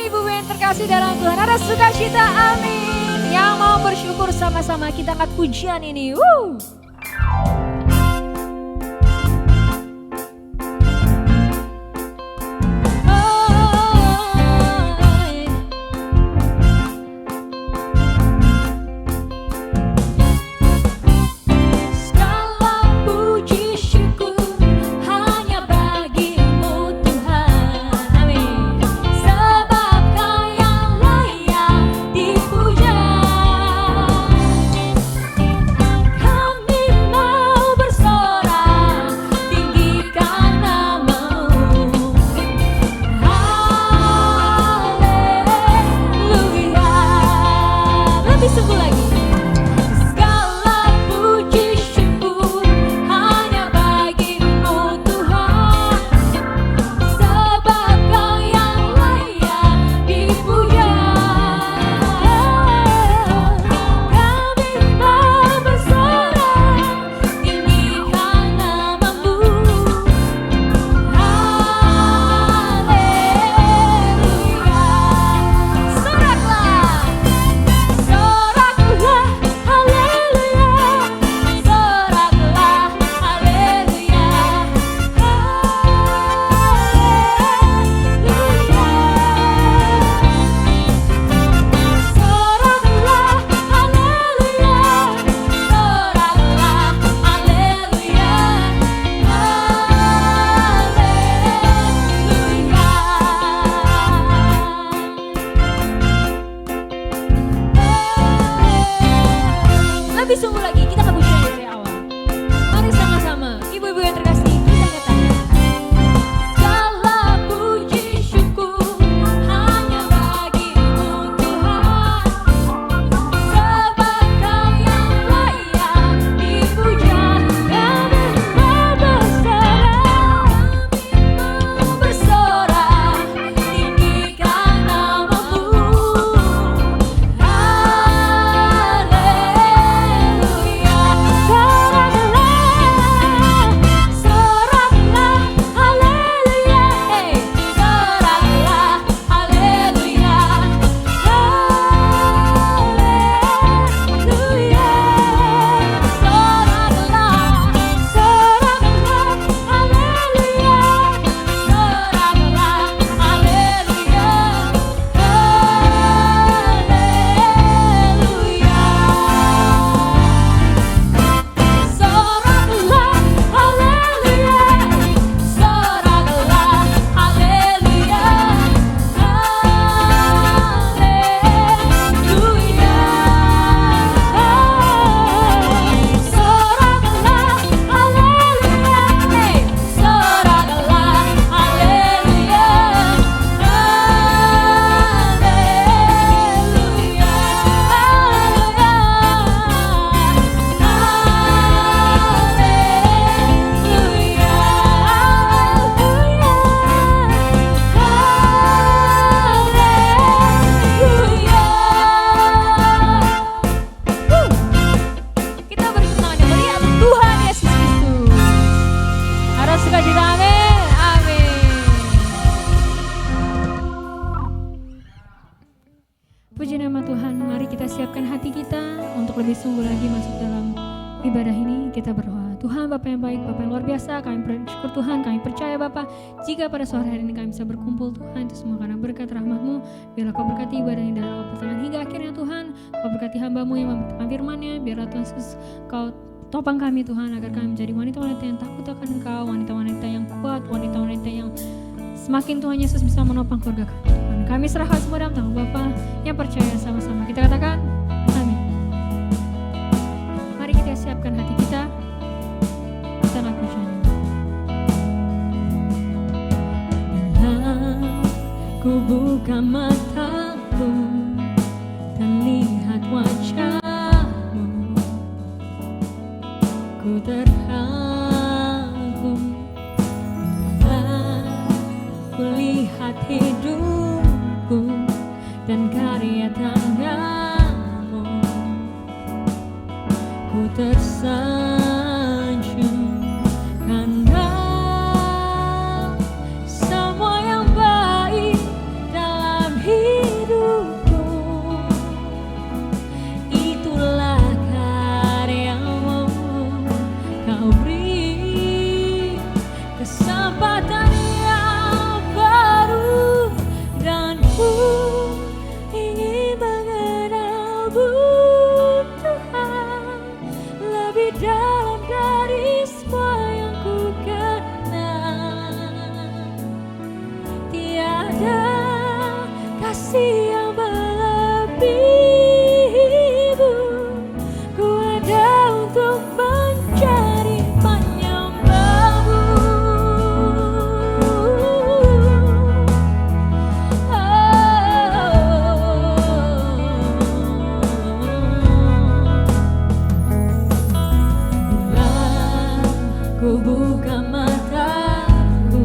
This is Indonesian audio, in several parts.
Ibu yang terkasih dalam Tuhan, ada sukacita, amin. Yang mau bersyukur sama-sama kita angkat pujian ini. Puji nama Tuhan, mari kita siapkan hati kita untuk lebih sungguh lagi masuk dalam ibadah ini. Kita berdoa. Tuhan Bapa yang baik, Bapa yang luar biasa, kami bersyukur Tuhan, kami percaya Bapa, jika pada sore hari ini kami bisa berkumpul Tuhan, itu semua karena berkat rahmat-Mu. Biarlah Kau berkati ibadah ini dalam pertengahan hingga akhirnya Tuhan. Kau berkati hamba-Mu yang memberitakan firman-Nya. Biarlah Tuhan Yesus Kau topang kami Tuhan, agar kami menjadi wanita-wanita yang takut akan Engkau, wanita-wanita yang kuat, wanita-wanita yang semakin Tuhan Yesus bisa menopang keluarga kami. Tuhan, kami serahkan semua dalam tangan Bapa yang percaya sama-sama. Kita katakan, amin. Mari kita siapkan hati kita. Kita lakukan. Ku buka mataku dan lihat wajah-Mu, ku terharu. Ku lihat hidupku dan karya tangan-Mu, ku tersanjung karena semua yang baik dalam hidup kesempatan yang baru, dan ku ingin mengenalmu Tuhan lebih dalam dari semua yang ku kenal. Tiada kasih yang melebihimu, ku ada untuk mencari penyembahmu. Bila ku buka mataku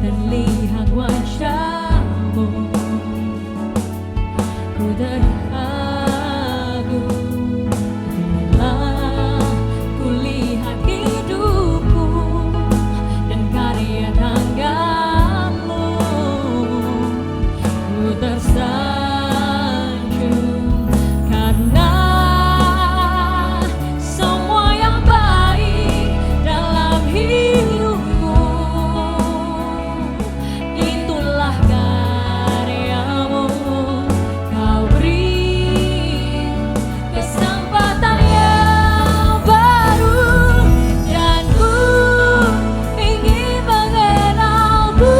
dan lihat wajahmu, ku terharu. Bila ku lihat hidupku dan karya tanganmu, ku tersanjung karena semua yang baik dalam hidupku itulah karyamu. Kau beri kesempatan yang baru, dan ku ingin mengenalmu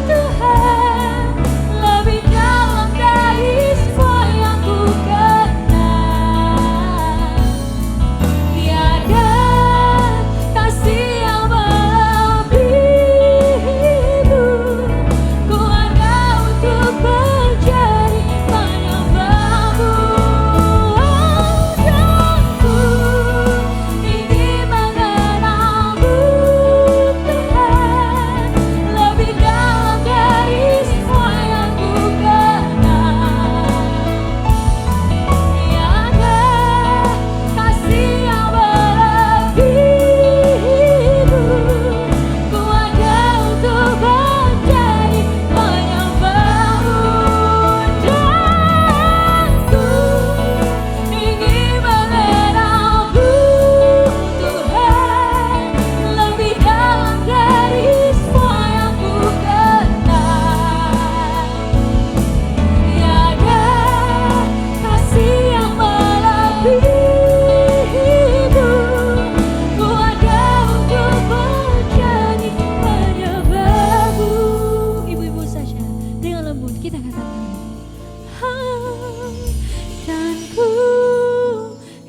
Tuhan lebih dalam dari semua yang ku kenal. Tiada kasih yang melebihimu, ku ada untuk mencari penyembahmu. Dan ku ingin mengenalmu Tuhan lebih dalam dari semua yang ku kenal. Tiada kasih yang melebihimu, ku ada untuk mencari penyembahmu. Dan ku ingin mengenalmu Tuhan lebih dalam dari semua yang ku kenal. Tiada kasih yang melebihimu, ku ada untuk menjadi penyembahmu. Ibu-ibu saja dengan lembut kita katakan, dan ku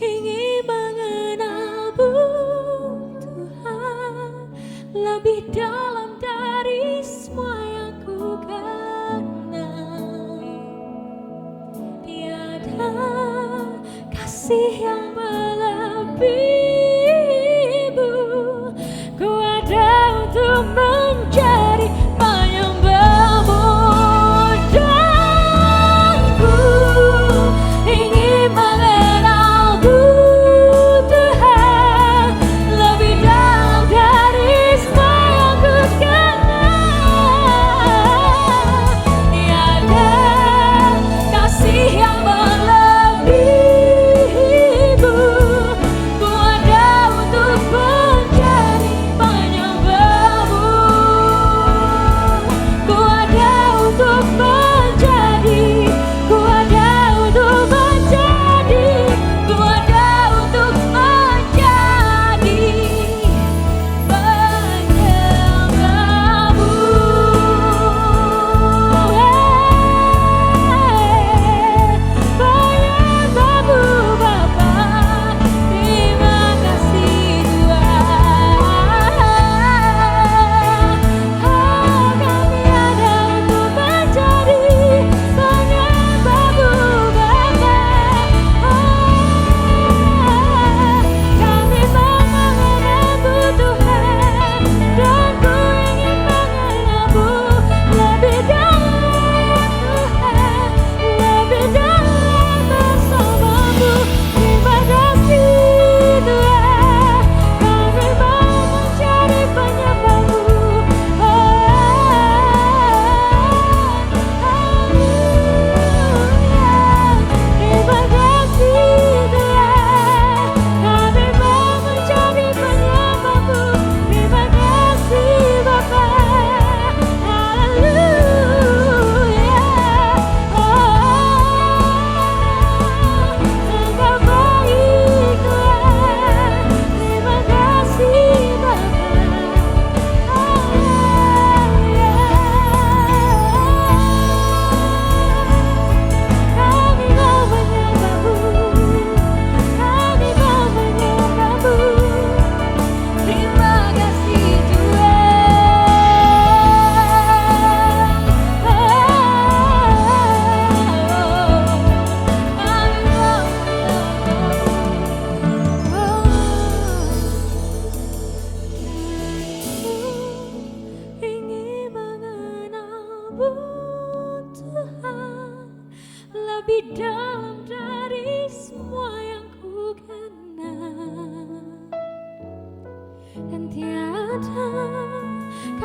ingin mengenalmu Tuhan lebih dalam dari semua yang ku kenal. Tiada kasih yang melebihimu, ku ada untuk mencari penyembahmu. Dan ku ingin mengenalmu Tuhan lebih dalam dari semua yang ku kenal. Tiada kasih yang melebihimu, ku ada untuk mencari penyembahmu.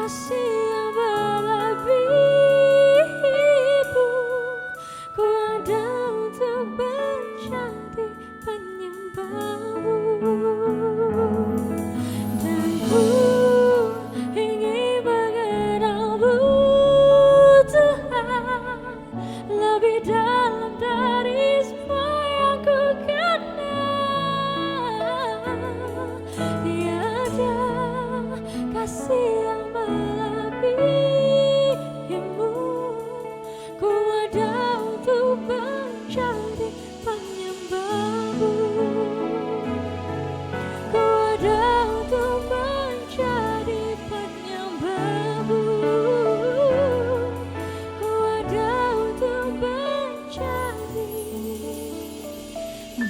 kasih yang melebihimu, ku ada untuk menjadi penyembahmu, dan ku ingin mengenalmu Tuhan lebih dalam dari semua yang ku kenal. Tiada kasih yang melebihimu, ku ada untuk menjadi penyembahmu, ku ada untuk menjadi penyembahmu, ku ada untuk menjadi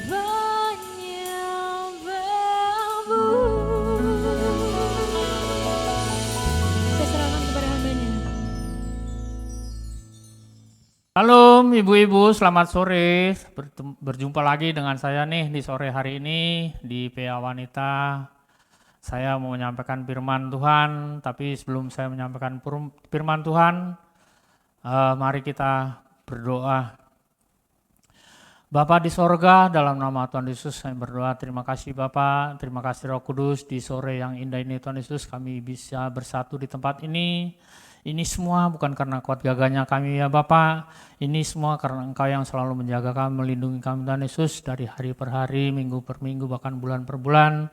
penyembahmu. Saya serahkan kepada hamba-Nya. Halo ibu-ibu, selamat sore. Berjumpa lagi dengan saya nih di sore hari ini di PA Wanita. Saya mau menyampaikan firman Tuhan, tapi sebelum saya menyampaikan firman Tuhan, mari kita berdoa. Bapa di sorga, dalam nama Tuhan Yesus saya berdoa, terima kasih Bapa, terima kasih Roh Kudus, di sore yang indah ini Tuhan Yesus kami bisa bersatu di tempat ini. Ini semua bukan karena kuat gagahnya kami ya Bapa, ini semua karena Engkau yang selalu menjaga kami, melindungi kami Tuhan Yesus dari hari per hari, minggu per minggu, bahkan bulan per bulan.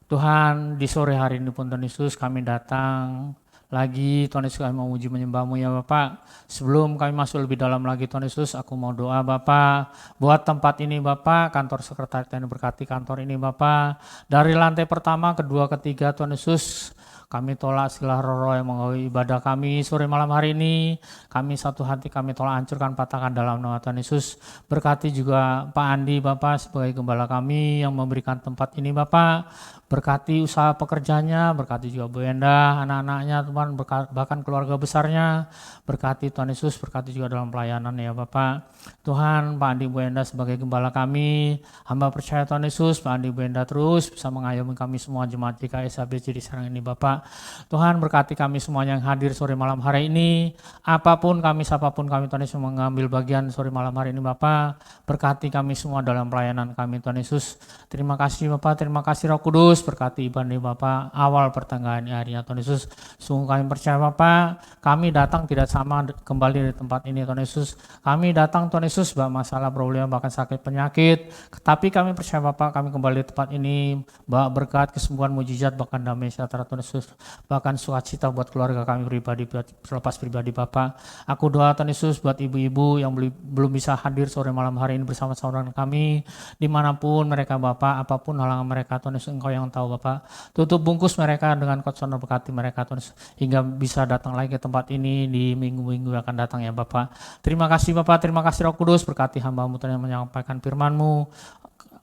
Tuhan, di sore hari ini pun Tuhan Yesus kami datang lagi, Tuhan Yesus kami mau memuji menyembah-Mu ya Bapak. Sebelum kami masuk lebih dalam lagi Tuhan Yesus, aku mau doa Bapak, buat tempat ini Bapak, kantor sekretariat yang berkati kantor ini Bapak, dari lantai pertama, kedua, ketiga Tuhan Yesus, kami tolak segala roh-roh yang mengganggu ibadah kami sore malam hari ini. Kami satu hati kami tolak, hancurkan, patahkan dalam nama Tuhan Yesus. Berkati juga Pak Andi Bapak sebagai gembala kami yang memberikan tempat ini Bapak. Berkati usaha pekerjanya, berkati juga Bu Enda, anak-anaknya Tuhan, bahkan keluarga besarnya. Berkati Tuhan Yesus, berkati juga dalam pelayanan ya Bapak. Tuhan, Pak Andi Bu Enda sebagai gembala kami, hamba percaya Tuhan Yesus, Pak Andi Bu Enda terus bisa mengayomi kami semua jemaat GKI SABC di Serang ini Bapak. Tuhan berkati kami semuanya yang hadir sore malam hari ini, apapun kami, siapapun kami Tuhan Yesus mengambil bagian sore malam hari ini Bapak. Berkati kami semua dalam pelayanan kami Tuhan Yesus. Terima kasih Bapak, terima kasih Roh Kudus, berkati ibadah Bapak awal pertengahan harinya Tuhan Yesus. Sungguh kami percaya Bapak, kami datang tidak sama kembali di tempat ini Tuhan Yesus. Kami datang Tuhan Yesus masalah problem bahkan sakit penyakit, tapi kami percaya Bapak kami kembali di tempat ini bawa berkat, kesembuhan, mujizat, bahkan damai sejahtera Tuhan Yesus, bahkan sukacita buat keluarga kami pribadi, selepas pribadi Bapak. Aku doa Tuhan Yesus buat ibu-ibu yang belum bisa hadir sore malam hari ini bersama-sama dengan kami, dimanapun mereka Bapak, apapun halangan mereka Tuhan Yesus, Engkau yang tahu Bapak. Tutup bungkus mereka dengan kuasa berkati mereka Tuhan Yesus, hingga bisa datang lagi ke tempat ini di minggu-minggu yang akan datang ya Bapak. Terima kasih Bapak, terima kasih Roh Kudus, berkati hamba-Mu Tuhan yang menyampaikan firman-Mu.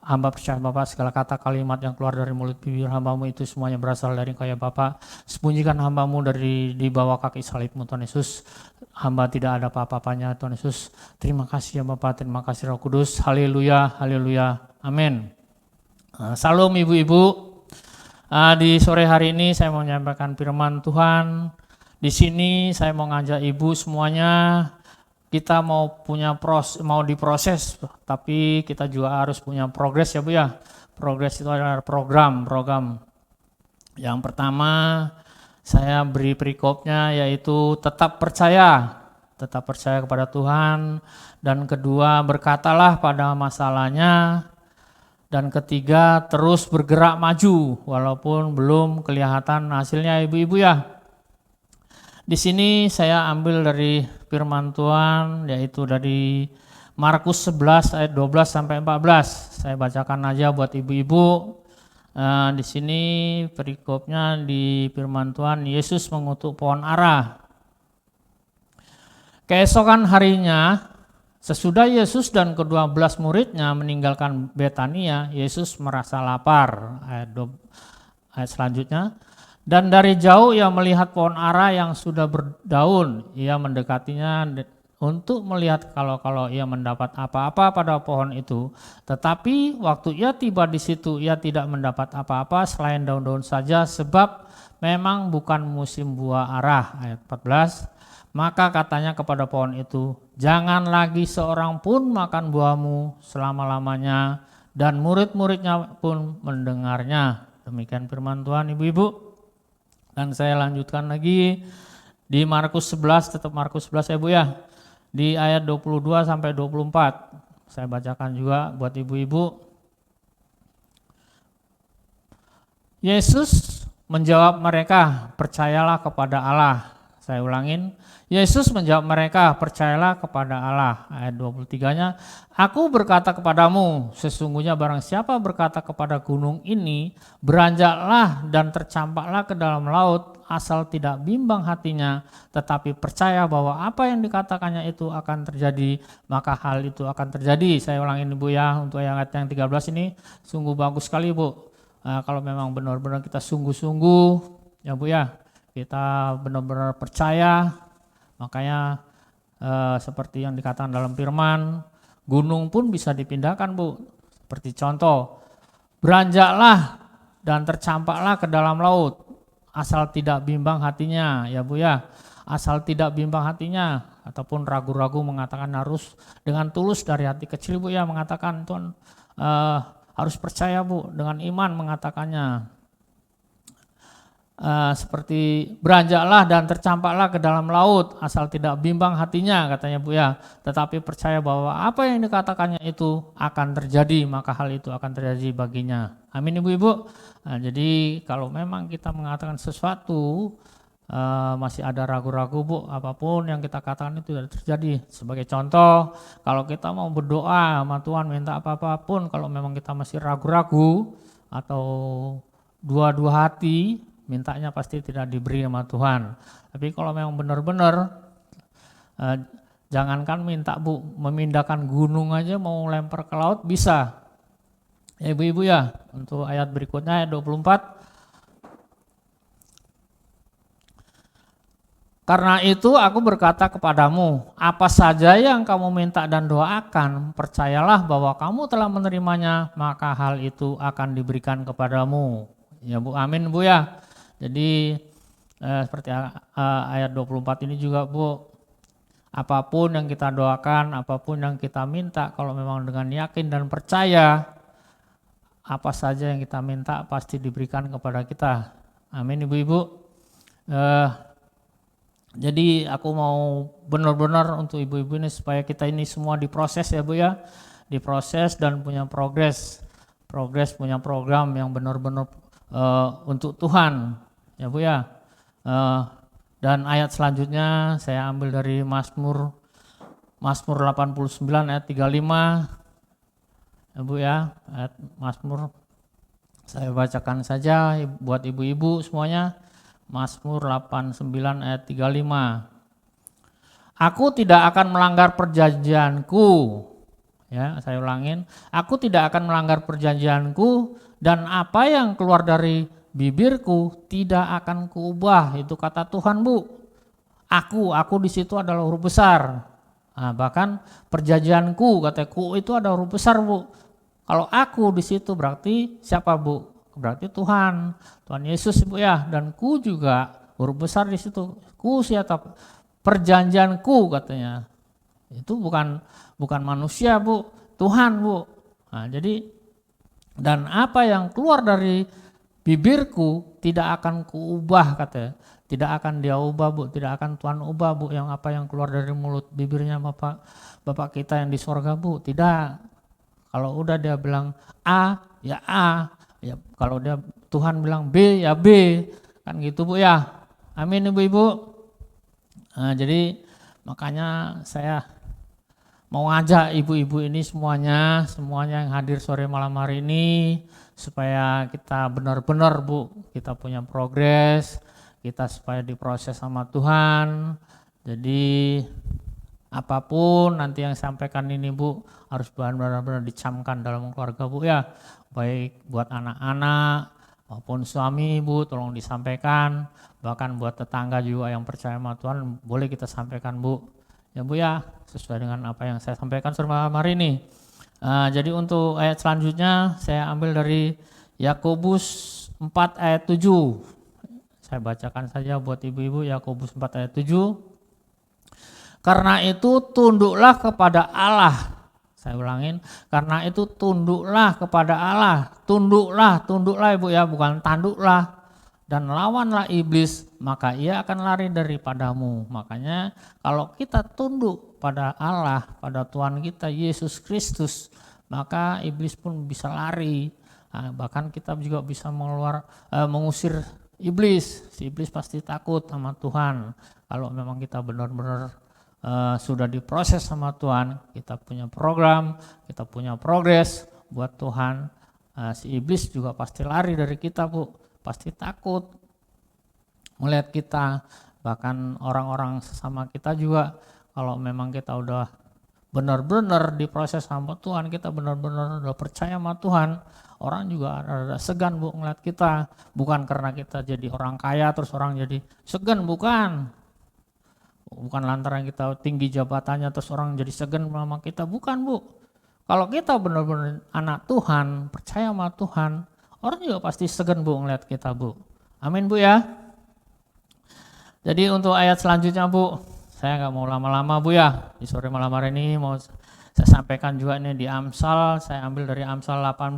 Hamba percaya Bapak segala kata kalimat yang keluar dari mulut bibir hamba-Mu itu semuanya berasal dari Engkau ya Bapak. Sembunyikan hamba-Mu dari di bawah kaki salib-Mu Tuhan Yesus. Hamba tidak ada apa-apanya Tuhan Yesus. Terima kasih ya Bapak, terima kasih Roh Kudus. Haleluya, haleluya, amin. Salam ibu-ibu. Di sore hari ini saya mau menyampaikan firman Tuhan. Di sini saya mau ngajak ibu semuanya, kita mau diproses, tapi kita juga harus punya progres ya Bu ya. Progres itu adalah program. Yang pertama saya beri perikopnya yaitu tetap percaya kepada Tuhan. Dan kedua, berkatalah pada masalahnya. Dan ketiga, terus bergerak maju walaupun belum kelihatan hasilnya ibu-ibu ya. Di sini saya ambil dari firman Tuhan yaitu dari Markus 11 ayat 12 sampai 14. Saya bacakan aja buat ibu-ibu. Di sini perikopnya di firman Tuhan, Yesus mengutuk pohon ara. Keesokan harinya, sesudah Yesus dan ke-12 muridnya meninggalkan Betania, Yesus merasa lapar. Ayat selanjutnya. Dan dari jauh ia melihat pohon ara yang sudah berdaun. Ia mendekatinya untuk melihat kalau ia mendapat apa-apa pada pohon itu. Tetapi waktu ia tiba di situ, ia tidak mendapat apa-apa selain daun-daun saja, sebab memang bukan musim buah arah. Ayat 14, maka katanya kepada pohon itu, jangan lagi seorang pun makan buahmu selama-lamanya, dan murid-muridnya pun mendengarnya. Demikian firman Tuhan, ibu-ibu. Dan saya lanjutkan lagi di Markus 11, tetap Markus 11 ya Bu ya, di ayat 22 sampai 24. Saya bacakan juga buat ibu-ibu. Yesus menjawab mereka, percayalah kepada Allah. Saya ulangin, Yesus menjawab mereka, percayalah kepada Allah. Ayat 23-nya, aku berkata kepadamu, sesungguhnya barang siapa berkata kepada gunung ini, beranjaklah dan tercampaklah ke dalam laut, asal tidak bimbang hatinya, tetapi percaya bahwa apa yang dikatakannya itu akan terjadi, maka hal itu akan terjadi. Saya ulangin Ibu ya, untuk ayat yang 13 ini sungguh bagus sekali Bu. Kalau memang benar-benar kita sungguh-sungguh ya Bu ya, kita benar-benar percaya, makanya seperti yang dikatakan dalam firman, gunung pun bisa dipindahkan Bu. Seperti contoh, beranjaklah dan tercampaklah ke dalam laut, asal tidak bimbang hatinya ya Bu ya, asal tidak bimbang hatinya, ataupun ragu-ragu mengatakan harus dengan tulus dari hati kecil Bu ya, mengatakan Tuhan harus percaya Bu, dengan iman mengatakannya. Seperti beranjaklah dan tercampaklah ke dalam laut, asal tidak bimbang hatinya katanya Bu ya, tetapi percaya bahwa apa yang dikatakannya itu akan terjadi, maka hal itu akan terjadi baginya. Amin ibu-ibu. Jadi kalau memang kita mengatakan sesuatu masih ada ragu-ragu Bu, apapun yang kita katakan itu tidak terjadi. Sebagai contoh, kalau kita mau berdoa sama Tuhan minta apa-apapun, kalau memang kita masih ragu-ragu atau dua-dua hati, mintanya pasti tidak diberi sama Tuhan. Tapi kalau memang benar-benar, jangankan minta Bu, memindahkan gunung aja mau lempar ke laut bisa. Ya ibu-ibu ya, untuk ayat berikutnya ayat 24. Karena itu aku berkata kepadamu, apa saja yang kamu minta dan doakan, percayalah bahwa kamu telah menerimanya, maka hal itu akan diberikan kepadamu. Ya Bu, amin Bu ya. Jadi seperti ayat 24 ini juga Bu, apapun yang kita doakan, apapun yang kita minta, kalau memang dengan yakin dan percaya, apa saja yang kita minta pasti diberikan kepada kita. Amin ibu-ibu. Jadi aku mau benar-benar untuk ibu-ibu ini supaya kita ini semua diproses ya Bu ya, diproses dan punya progres punya program yang benar-benar untuk Tuhan ya Bu ya. Dan ayat selanjutnya saya ambil dari Mazmur 89 ayat 35 ya Bu ya, ayat Mazmur saya bacakan saja buat ibu-ibu semuanya. Mazmur 89 ayat 35. Aku tidak akan melanggar perjanjianku. Ya, saya ulangin. Aku tidak akan melanggar perjanjianku, dan apa yang keluar dari bibirku tidak akan kuubah. Itu kata Tuhan Bu. Aku di situ adalah huruf besar. Nah, bahkan perjanjianku, kata ku itu ada huruf besar Bu. Kalau aku di situ berarti siapa Bu? Berarti Tuhan Yesus Bu ya, dan ku juga huruf besar di situ. Ku siapa? Perjanjianku katanya. Itu bukan manusia Bu, Tuhan Bu. Nah, jadi dan apa yang keluar dari bibirku tidak akan kuubah katanya. Tidak akan dia ubah Bu, tidak akan Tuhan ubah Bu, yang apa yang keluar dari mulut bibirnya Bapak kita yang di sorga Bu, tidak. Kalau udah dia bilang A, ya A. Ya, kalau dia Tuhan bilang B ya B, kan gitu Bu ya. Amin ibu-ibu. Nah, jadi makanya saya mau ngajak ibu-ibu ini semuanya yang hadir sore malam hari ini, supaya kita benar-benar Bu, kita punya progres, kita supaya diproses sama Tuhan. Jadi apapun nanti yang sampaikan ini Bu, harus benar-benar dicamkan dalam keluarga Bu ya. Baik buat anak-anak maupun suami Bu, tolong disampaikan. Bahkan buat tetangga juga yang percaya sama Tuhan, boleh kita sampaikan Bu. Ya Bu ya, sesuai dengan apa yang saya sampaikan sore malam hari ini. Jadi untuk ayat selanjutnya saya ambil dari Yakobus 4 ayat 7. Saya bacakan saja buat ibu-ibu, Yakobus 4 ayat 7. Karena itu tunduklah kepada Allah. Saya ulangin, karena itu tunduklah kepada Allah. Tunduklah ibu ya, bukan tanduklah. Dan lawanlah iblis, maka ia akan lari daripadamu. Makanya kalau kita tunduk pada Allah, pada Tuhan kita Yesus Kristus, maka iblis pun bisa lari. Nah, bahkan kita juga bisa mengusir iblis. Si iblis pasti takut sama Tuhan. Kalau memang kita benar-benar sudah diproses sama Tuhan, kita punya program, kita punya progres buat Tuhan, si iblis juga pasti lari dari kita Bu, pasti takut melihat kita. Bahkan orang-orang sesama kita juga, kalau memang kita udah benar-benar diproses sama Tuhan, kita benar-benar udah percaya sama Tuhan, orang juga ada segan Bu ngeliat kita. Bukan karena kita jadi orang kaya terus orang jadi segan, bukan lantaran kita tinggi jabatannya terus orang jadi segan sama kita, bukan Bu. Kalau kita benar-benar anak Tuhan, percaya sama Tuhan, orang juga pasti segan Bu ngeliat kita Bu. Amin Bu ya. Jadi untuk ayat selanjutnya Bu, saya nggak mau lama-lama Bu ya. Di sore malam hari ini mau saya sampaikan juga ini di Amsal, saya ambil dari Amsal 18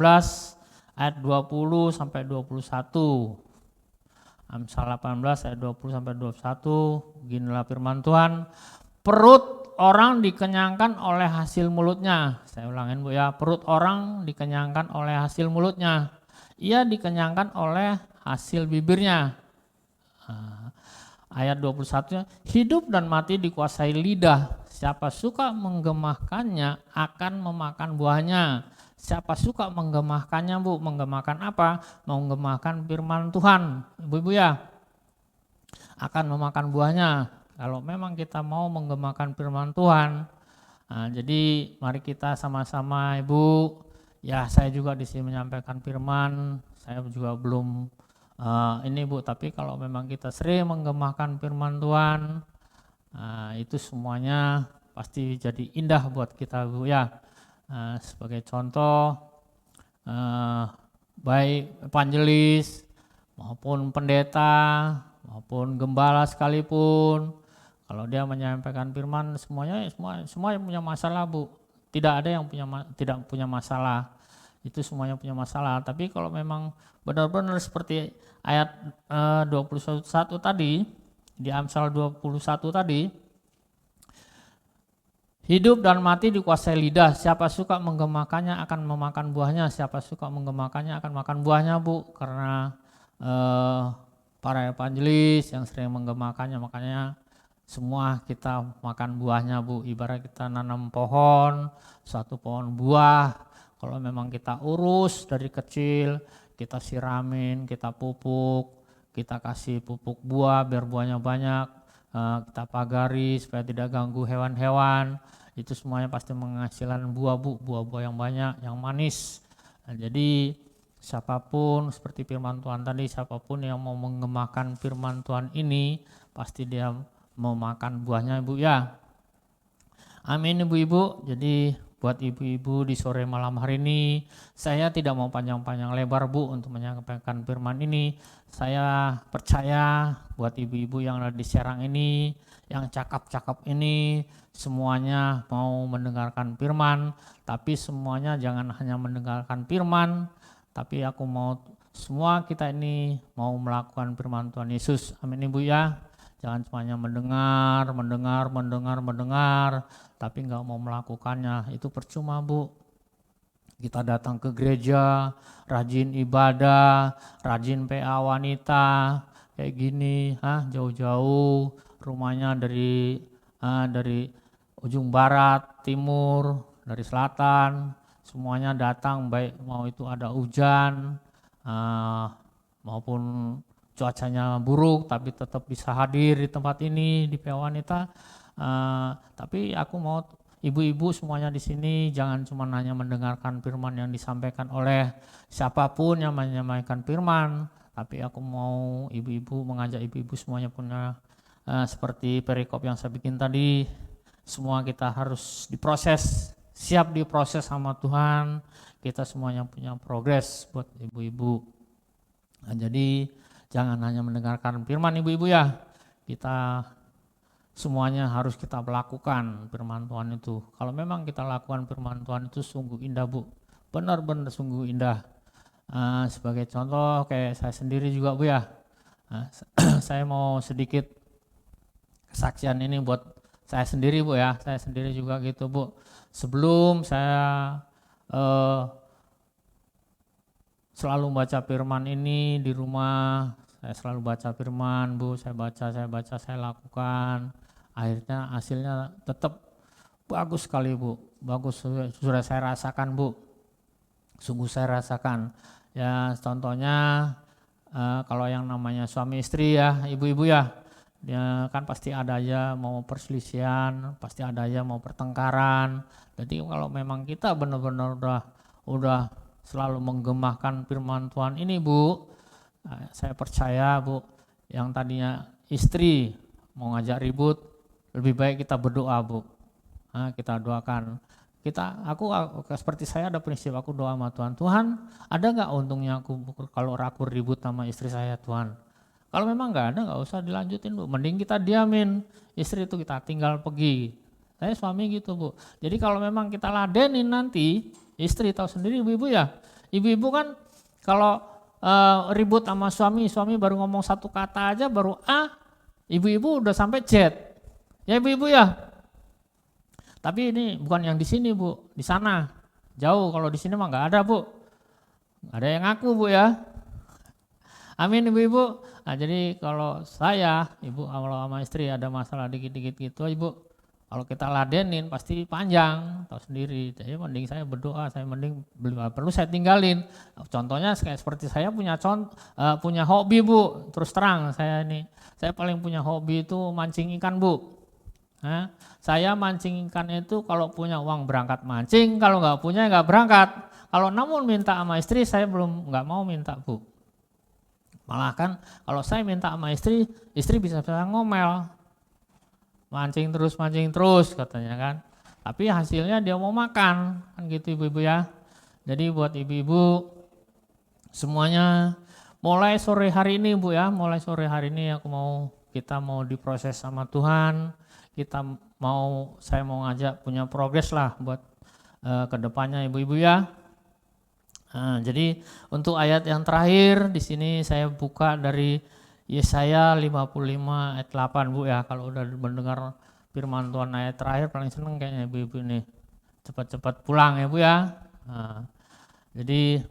ayat 20 sampai 21. Amsal 18 ayat 20 sampai 21, beginilah firman Tuhan. Perut orang dikenyangkan oleh hasil mulutnya. Saya ulangin Bu ya, perut orang dikenyangkan oleh hasil mulutnya. Ia dikenyangkan oleh hasil bibirnya. Ayat 21, hidup dan mati dikuasai lidah. Siapa suka menggemahkannya akan memakan buahnya. Siapa suka menggemahkannya Bu, menggemahkan apa? Menggemahkan firman Tuhan, ibu-ibu ya, akan memakan buahnya. Kalau memang kita mau menggemahkan firman Tuhan, nah, jadi mari kita sama-sama Ibu, ya saya juga di sini menyampaikan firman, saya juga belum ini Bu, tapi kalau memang kita sering menggemahkan firman Tuhan, itu semuanya pasti jadi indah buat kita Bu ya. Sebagai contoh, baik evangelis maupun pendeta maupun gembala sekalipun, kalau dia menyampaikan firman semua punya masalah Bu. Tidak ada yang tidak punya masalah, itu semuanya punya masalah. Tapi kalau memang benar-benar seperti ayat 21 tadi, di Amsal 21 tadi, hidup dan mati dikuasai lidah. Siapa suka menggemahkannya akan memakan buahnya. Siapa suka menggemahkannya akan makan buahnya Bu. Karena para evangelis yang sering menggemahkannya, makanya semua kita makan buahnya Bu. Ibarat kita nanam pohon, suatu pohon buah. Kalau memang kita urus dari kecil, kita siramin, kita pupuk, kita kasih pupuk buah biar buahnya banyak, kita pagari supaya tidak ganggu hewan-hewan, itu semuanya pasti menghasilkan buah Bu, buah-buah yang banyak, yang manis. Nah, jadi siapapun seperti firman Tuhan tadi, siapapun yang mau menggemahkan firman Tuhan ini, pasti dia mau makan buahnya Ibu ya. Amin Ibu-ibu. Jadi buat ibu-ibu di sore malam hari ini, saya tidak mau panjang-panjang lebar Bu untuk menyampaikan firman ini. Saya percaya buat ibu-ibu yang ada di Serang ini, yang cakap-cakap ini, semuanya mau mendengarkan firman, tapi semuanya jangan hanya mendengarkan firman, tapi aku mau semua kita ini mau melakukan firman Tuhan Yesus. Amin Ibu ya. Jangan semuanya mendengar, tapi nggak mau melakukannya, itu percuma Bu. Kita datang ke gereja, rajin ibadah, rajin PA wanita, kayak gini, jauh-jauh, rumahnya dari ujung barat, timur, dari selatan, semuanya datang, baik mau itu ada hujan, maupun cuacanya buruk, tapi tetap bisa hadir di tempat ini di PA Wanita. Tapi aku mau ibu-ibu semuanya di sini jangan cuma hanya mendengarkan firman yang disampaikan oleh siapapun yang menyampaikan firman, tapi aku mau ibu-ibu mengajak ibu-ibu semuanya punya seperti perikop yang saya bikin tadi, semua kita harus diproses, siap diproses sama Tuhan. Kita semuanya punya progres buat ibu-ibu. Nah, jadi Jangan hanya mendengarkan firman ibu-ibu ya, kita semuanya harus kita lakukan firman Tuhan itu. Kalau memang kita lakukan firman Tuhan itu sungguh indah Bu, benar-benar sungguh indah. Sebagai contoh kayak saya sendiri juga Bu ya, saya mau sedikit kesaksian ini buat saya sendiri Bu ya, saya sendiri juga gitu Bu. Sebelum saya selalu baca firman ini di rumah, saya selalu baca firman Bu, saya baca, saya lakukan. Akhirnya hasilnya tetap bagus sekali Bu, bagus sudah saya rasakan Bu, sungguh saya rasakan. Ya contohnya kalau yang namanya suami istri ya, ibu-ibu ya, dia kan pasti ada aja mau perselisihan, pasti ada aja mau pertengkaran. Jadi kalau memang kita benar-benar udah selalu menggemahkan firman Tuhan ini Bu, saya percaya Bu, yang tadinya istri mau ngajak ribut, lebih baik kita berdoa Bu, kita doakan. Aku seperti saya ada prinsip, aku doa sama Tuhan, Tuhan ada gak untungnya kalau aku ribut sama istri saya Tuhan. Kalau memang gak ada, gak usah dilanjutin Bu, mending kita diamin, istri itu kita tinggal pergi. Saya suami gitu Bu, jadi kalau memang kita ladenin nanti, istri tahu sendiri ibu-ibu ya, ibu-ibu kan kalau ribut sama suami baru ngomong satu kata aja baru ibu-ibu udah sampai Z. Ya ibu-ibu ya. Tapi ini bukan yang di sini Bu, di sana jauh. Kalau di sini mah nggak ada Bu, nggak ada yang ngaku Bu ya. Amin ibu-ibu. Nah, jadi kalau saya, ibu kalau sama istri ada masalah dikit-dikit gitu ibu, kalau kita ladenin pasti panjang, tahu sendiri. Jadi mending saya berdoa, saya mending perlu saya tinggalin. Contohnya kayak seperti saya punya hobi Bu, terus terang saya paling punya hobi itu mancing ikan Bu. Saya mancing ikan itu kalau punya uang berangkat mancing, kalau nggak punya nggak berangkat. Kalau namun minta sama istri saya nggak mau minta Bu. Malah kan kalau saya minta sama istri bisa ngomel. Mancing terus katanya kan. Tapi hasilnya dia mau makan, kan gitu ibu-ibu ya. Jadi buat ibu-ibu semuanya mulai sore hari ini Bu ya, mulai sore hari ini kita mau diproses sama Tuhan. Saya mau ngajak punya progres lah buat kedepannya ibu-ibu ya. Jadi untuk ayat yang terakhir di sini saya buka dari Yesaya 55 ayat 8 Bu ya. Kalau udah mendengar firman Tuhan ayat terakhir paling seneng kayaknya ibu-ibu ini. Cepat-cepat pulang ya Bu ya. Jadi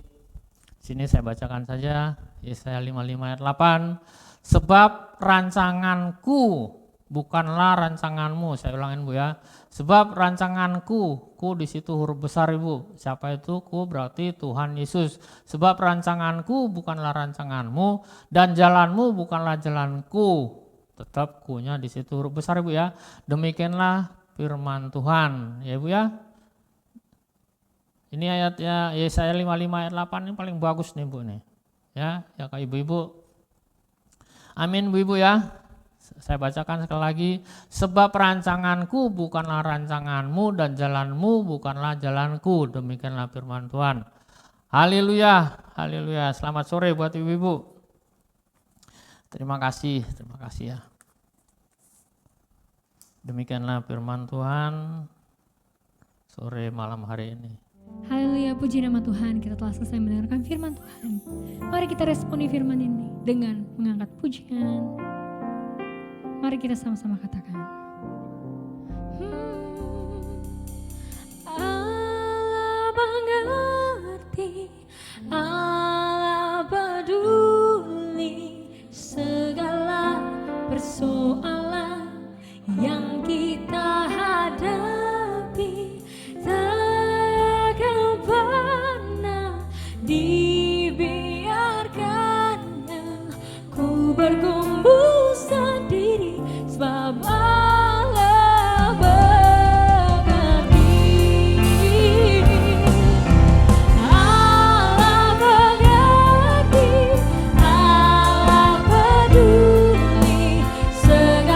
sini saya bacakan saja Yesaya 55 ayat 8. Sebab rancanganku bukanlah rancanganmu. Saya ulangin Bu ya. Sebab rancanganku, ku di situ huruf besar Ibu. Siapa itu? Ku berarti Tuhan Yesus. Sebab rancanganku bukanlah rancanganmu dan jalanmu bukanlah jalanku. Tetap ku-nya di situ huruf besar Ibu ya. Demikianlah firman Tuhan. Ya Ibu ya. Ini ayatnya Yesaya 55 ayat 8 ini paling bagus nih Bu nih. Ya Kak Ibu-ibu. Amin Bu Ibu ya. Saya bacakan sekali lagi, sebab rancanganku bukanlah rancanganmu dan jalanmu bukanlah jalanku. Demikianlah firman Tuhan. Haleluya, haleluya. Selamat sore buat ibu-ibu. Terima kasih ya. Demikianlah firman Tuhan sore malam hari ini. Haleluya, puji nama Tuhan, kita telah selesai mendengarkan firman Tuhan. Mari kita responi firman ini dengan mengangkat pujian. Mari kita sama-sama katakan. Allah mengerti, Allah peduli segala persoalan yang kita hadapi. Takkan pernah dibiarkannya ku bergumul sendiri, sebab Allah mengerti. Allah mengerti, Allah peduli segala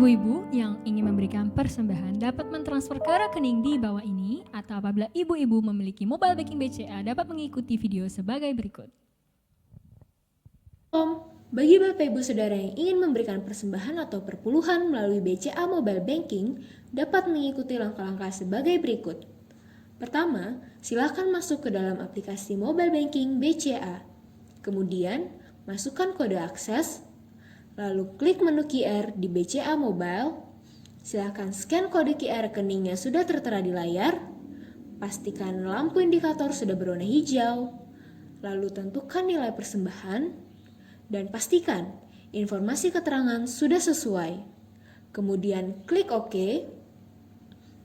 Ibu-ibu yang ingin memberikan persembahan dapat mentransfer ke rekening di bawah ini, atau apabila ibu-ibu memiliki mobile banking BCA dapat mengikuti video sebagai berikut. Bagi Bapak Ibu Saudara yang ingin memberikan persembahan atau perpuluhan melalui BCA Mobile Banking dapat mengikuti langkah-langkah sebagai berikut. Pertama, silakan masuk ke dalam aplikasi Mobile Banking BCA. Kemudian, masukkan kode akses, lalu klik menu QR di BCA Mobile. Silakan scan kode QR rekening yang sudah tertera di layar. Pastikan lampu indikator sudah berwarna hijau. Lalu tentukan nilai persembahan dan pastikan informasi keterangan sudah sesuai. Kemudian klik OK.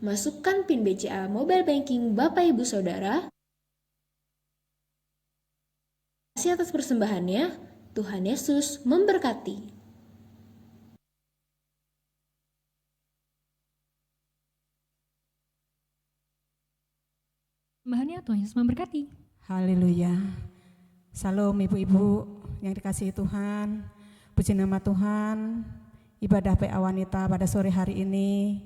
Masukkan PIN BCA Mobile Banking Bapak Ibu Saudara. Terima kasih atas persembahannya. Tuhan Yesus memberkati. Persembahannya Tuhan Yesus memberkati. Haleluya. Salam ibu-ibu yang dikasihi Tuhan. Puji nama Tuhan. Ibadah PA Wanita pada sore hari ini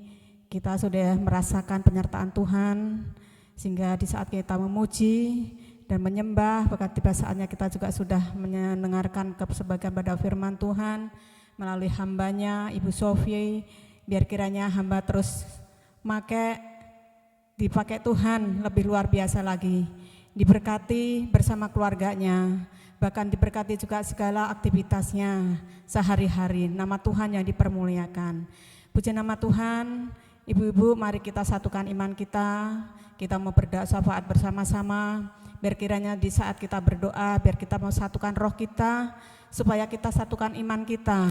kita sudah merasakan penyertaan Tuhan, sehingga di saat kita memuji dan menyembah, bahkan tiba saatnya kita juga sudah mendengarkan sebagian pada firman Tuhan melalui hambanya Ibu Sofi. Biar kiranya hamba terus dipakai Tuhan lebih luar biasa lagi, diberkati bersama keluarganya, bahkan diberkati juga segala aktivitasnya sehari-hari. Nama Tuhan yang dipermuliakan. Puji nama Tuhan. Ibu-ibu, mari kita satukan iman kita mau berdoa syafaat bersama-sama. Biar kiranya di saat kita berdoa, biar kita mau satukan roh kita, supaya kita satukan iman kita,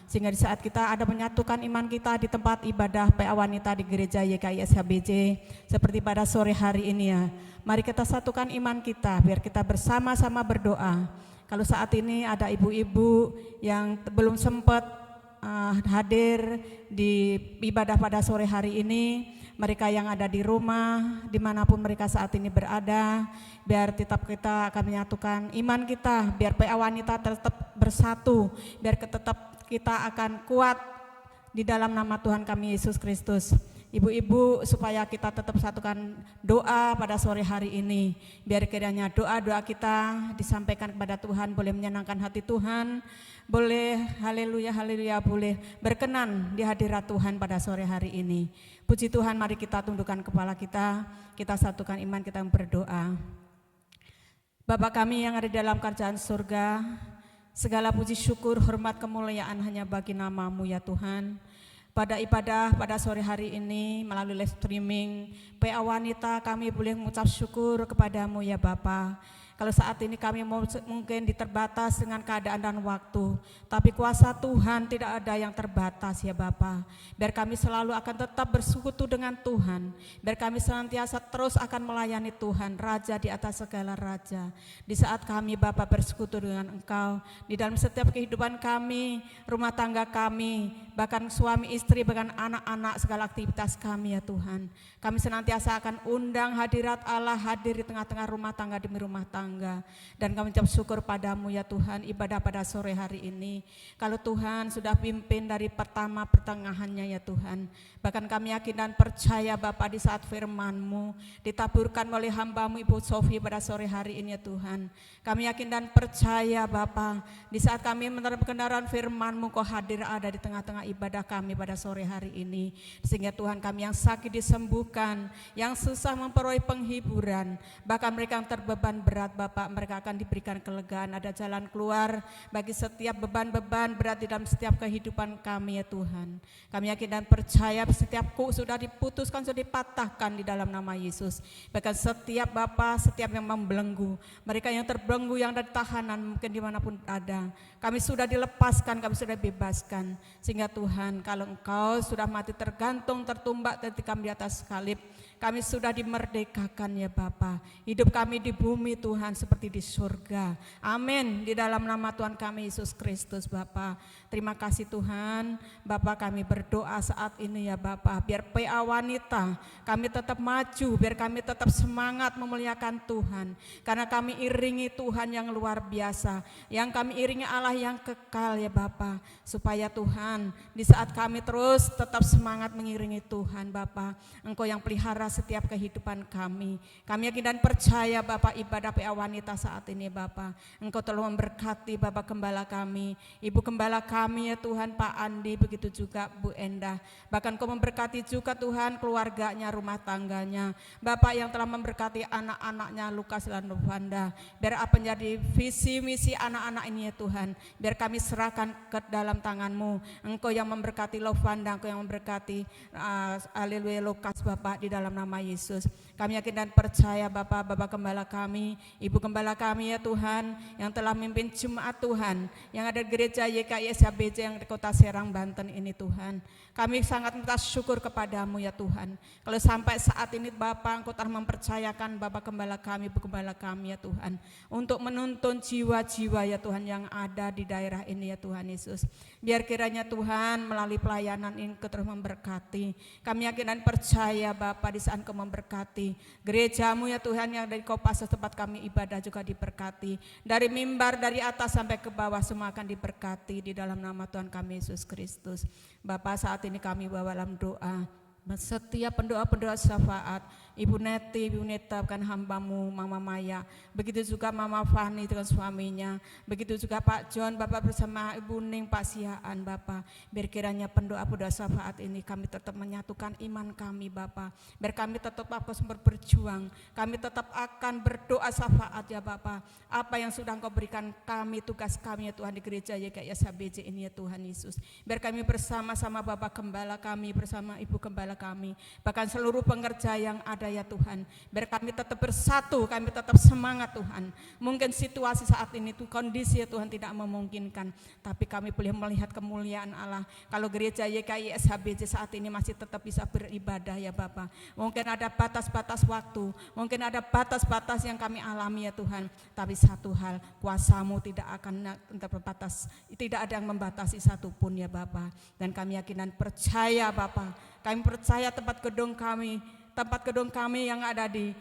sehingga di saat kita ada menyatukan iman kita di tempat ibadah PA Wanita di gereja YKI SHBJ seperti pada sore hari ini ya, mari kita satukan iman kita biar kita bersama-sama berdoa. Kalau saat ini ada ibu-ibu yang belum sempat hadir di ibadah pada sore hari ini, mereka yang ada di rumah, dimanapun mereka saat ini berada, biar tetap kita akan menyatukan iman kita, biar PA Wanita tetap bersatu, biar tetap kita akan kuat di dalam nama Tuhan kami Yesus Kristus. Ibu-ibu, supaya kita tetap satukan doa pada sore hari ini, biar kiranya doa-doa kita disampaikan kepada Tuhan, boleh menyenangkan hati Tuhan, boleh haleluya haleluya, boleh berkenan di hadirat Tuhan pada sore hari ini. Puji Tuhan, mari kita tundukkan kepala kita satukan iman, kita berdoa. Bapa kami yang ada di dalam kerajaan surga, segala puji syukur, hormat, kemuliaan hanya bagi nama-Mu ya Tuhan. Pada ibadah pada sore hari ini melalui live streaming PA Wanita, kami boleh mengucap syukur kepada-Mu ya Bapa. Kalau saat ini kami mungkin diterbatas dengan keadaan dan waktu, tapi kuasa Tuhan tidak ada yang terbatas ya Bapa. Biar kami selalu akan tetap bersekutu dengan Tuhan, biar kami senantiasa terus akan melayani Tuhan, Raja di atas segala Raja. Di saat kami Bapa bersekutu dengan Engkau, di dalam setiap kehidupan kami, rumah tangga kami, bahkan suami istri, bahkan anak-anak, segala aktivitas kami ya Tuhan. Kami senantiasa akan undang hadirat Allah hadir di tengah-tengah rumah tangga demi rumah tangga. Dan kami ucap syukur padamu ya Tuhan, ibadah pada sore hari ini. Kalau Tuhan sudah pimpin dari pertama pertengahannya ya Tuhan, bahkan kami yakin dan percaya Bapa di saat firman-Mu ditaburkan oleh hamba-Mu Ibu Sofi pada sore hari ini ya Tuhan. Kami yakin dan percaya Bapa, di saat kami menerima kebenaran firman-Mu, Kau hadir ada di tengah-tengah ibadah kami pada sore hari ini. Sehingga Tuhan, kami yang sakit disembuhkan, yang susah memperoleh penghiburan, bahkan mereka yang terbeban berat Bapak, mereka akan diberikan kelegaan, ada jalan keluar bagi setiap beban-beban berat di dalam setiap kehidupan kami ya Tuhan. Kami yakin dan percaya setiap sudah diputuskan, sudah dipatahkan di dalam nama Yesus. Bahkan setiap Bapak, setiap yang membelenggu, mereka yang terbelenggu, yang ada di tahanan mungkin dimanapun ada, kami sudah dilepaskan, kami sudah bebaskan. Sehingga Tuhan, kalau Engkau sudah mati tergantung, tertumbak ketika di atas salib, kami sudah dimerdekakan ya Bapa. Hidup kami di bumi Tuhan Tuhan seperti di surga. Amin. Di dalam nama Tuhan kami Yesus Kristus Bapa. Terima kasih Tuhan. Bapa, kami berdoa saat ini ya Bapa, biar PA Wanita kami tetap maju, biar kami tetap semangat memuliakan Tuhan. Karena kami iringi Tuhan yang luar biasa, yang kami iringi Allah yang kekal ya Bapa. Supaya Tuhan di saat kami terus tetap semangat mengiringi Tuhan Bapa, Engkau yang pelihara setiap kehidupan kami. Kami yakin dan percaya Bapak, ibadah PA Wanita saat ini Bapak, Engkau telah memberkati Bapak Gembala kami, Ibu Gembala kami ya Tuhan, Pak Andi, begitu juga Bu Endah. Bahkan Engkau memberkati juga Tuhan keluarganya, rumah tangganya, Bapak yang telah memberkati anak-anaknya Lukas dan Novanda. Biar apa menjadi visi misi anak-anak ini ya Tuhan, biar kami serahkan ke dalam tangan-Mu. Engkau yang memberkati Lovanda, Engkau yang memberkati haleluya Lukas Bapak, di dalam nama Yesus. Kami yakin dan percaya Bapak Gembala kami, Ibu Gembala kami ya Tuhan, yang telah memimpin jemaat Tuhan, yang ada di gereja YKI SHBC yang di kota Serang, Banten ini Tuhan. Kami sangat minta syukur kepadamu ya Tuhan. Kalau sampai saat ini Bapak, Engkau telah mempercayakan Bapak Gembala kami, Ibu Gembala kami ya Tuhan, untuk menuntun jiwa-jiwa ya Tuhan yang ada di daerah ini ya Tuhan Yesus. Biar kiranya Tuhan melalui pelayanan ini Engkau terus memberkati. Kami yakin dan percaya Bapak, di saat Engkau memberkati gerejamu ya Tuhan, yang dari Kopassus tempat kami ibadah juga diberkati. Dari mimbar dari atas sampai ke bawah semua akan diberkati di dalam nama Tuhan kami Yesus Kristus. Bapak, saat ini kami bawa dalam doa setiap pendoa-pendoa syafaat, Ibu Neti, Ibu Neta, bukan hamba-Mu, Mama Maya, begitu juga Mama Fani dengan suaminya, begitu juga Pak John, Bapak bersama Ibu Ning, Pak Siaan, Bapak. Biar kiranya pendoa-pendoa syafaat ini kami tetap menyatukan iman kami Bapak, biar kami tetap berjuang, kami tetap akan berdoa syafaat ya Bapak. Apa yang sudah Engkau berikan kami, tugas kami ya Tuhan di gereja YKI SHBC ini ya Tuhan Yesus. Biar kami bersama-sama Bapak Gembala kami, bersama Ibu Gembala kami, bahkan seluruh pengerja yang ada ya Tuhan, biar kami tetap bersatu, kami tetap semangat Tuhan. Mungkin situasi saat ini tuh kondisi ya Tuhan tidak memungkinkan, tapi kami boleh melihat kemuliaan Allah kalau gereja YKI SHBC saat ini masih tetap bisa beribadah ya Bapak. Mungkin ada batas-batas waktu, mungkin ada batas-batas yang kami alami ya Tuhan, tapi satu hal, kuasa-Mu tidak akan terbatas, tidak ada yang membatasi satupun ya Bapak. Dan kami yakin dan percaya Bapak, kami percaya tempat gedung kami yang ada di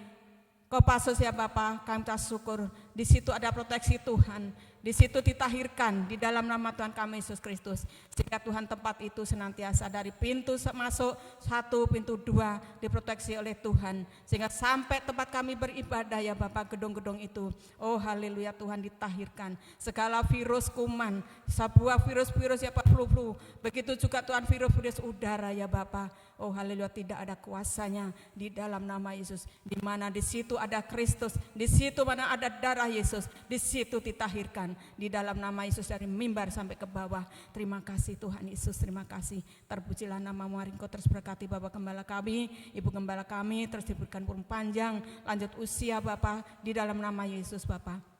Kopassus ya Bapak, kami syukur di situ ada proteksi Tuhan, di situ ditahirkan di dalam nama Tuhan kami Yesus Kristus, sehingga Tuhan tempat itu senantiasa dari pintu masuk 1, pintu 2 diproteksi oleh Tuhan, sehingga sampai tempat kami beribadah ya Bapak, gedung-gedung itu, oh haleluya Tuhan, ditahirkan segala virus kuman, sebuah virus-virus ya Pak, flu-flu, begitu juga Tuhan virus-virus udara ya Bapak, oh haleluya, tidak ada kuasanya di dalam nama Yesus. Di mana di situ ada Kristus, di situ mana ada darah Yesus, di situ ditahirkan di dalam nama Yesus dari mimbar sampai ke bawah. Terima kasih Tuhan Yesus, terima kasih. Terpujilah nama-Mu, Engkau terus berkati Bapak Gembala kami, Ibu Gembala kami, terus diberikan umur panjang, lanjut usia Bapak, di dalam nama Yesus Bapak.